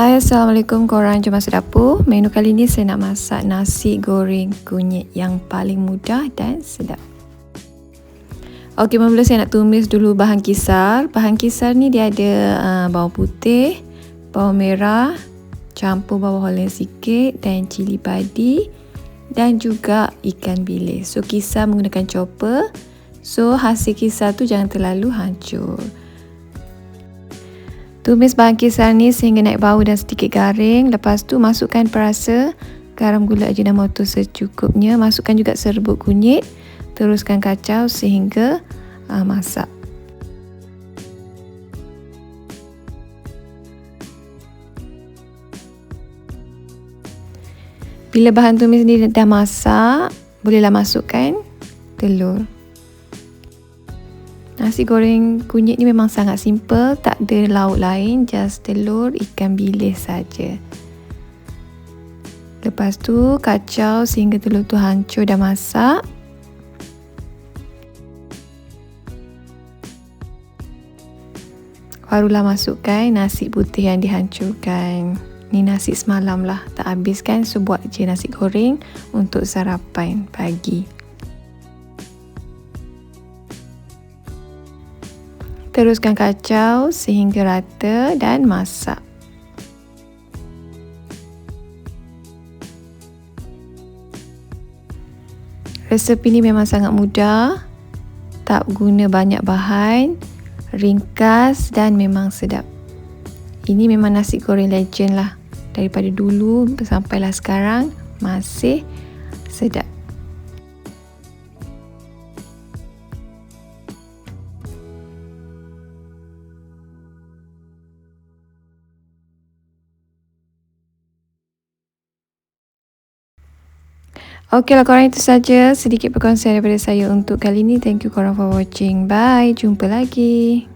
Hai, Assalamualaikum korang, jom masuk dapur. Menu kali ni saya nak masak nasi goreng kunyit yang paling mudah dan sedap. Okey, mula saya nak tumis dulu bahan kisar. Bahan kisar ni dia ada bawang putih, bawang merah, campur bawang holland sikit dan cili padi dan juga ikan bilis. So kisar menggunakan chopper. So hasil kisar tu jangan terlalu hancur. Tumis bahan kisar ni sehingga naik bau dan sedikit garing. Lepas tu masukkan perasa, garam, gula, ajinomoto secukupnya. Masukkan juga serbuk kunyit. Teruskan kacau sehingga masak. Bila bahan tumis ni dah masak, bolehlah masukkan telur. Nasi goreng kunyit ni memang sangat simple, tak ada lauk lain, just telur, ikan bilis saja. Lepas tu kacau sehingga telur tu hancur dah masak. Barulah masukkan nasi putih yang dihancurkan. Ni nasi semalam lah, tak habis kan, so buat je nasi goreng untuk sarapan pagi. Teruskan kacau sehingga rata dan masak. Resepi ni memang sangat mudah, tak guna banyak bahan, ringkas dan memang sedap. Ini memang nasi goreng legend lah. Daripada dulu sampailah sekarang masih sedap. Okeylah korang, itu saja sedikit perkongsian daripada saya untuk kali ini. Thank you korang for watching. Bye, jumpa lagi.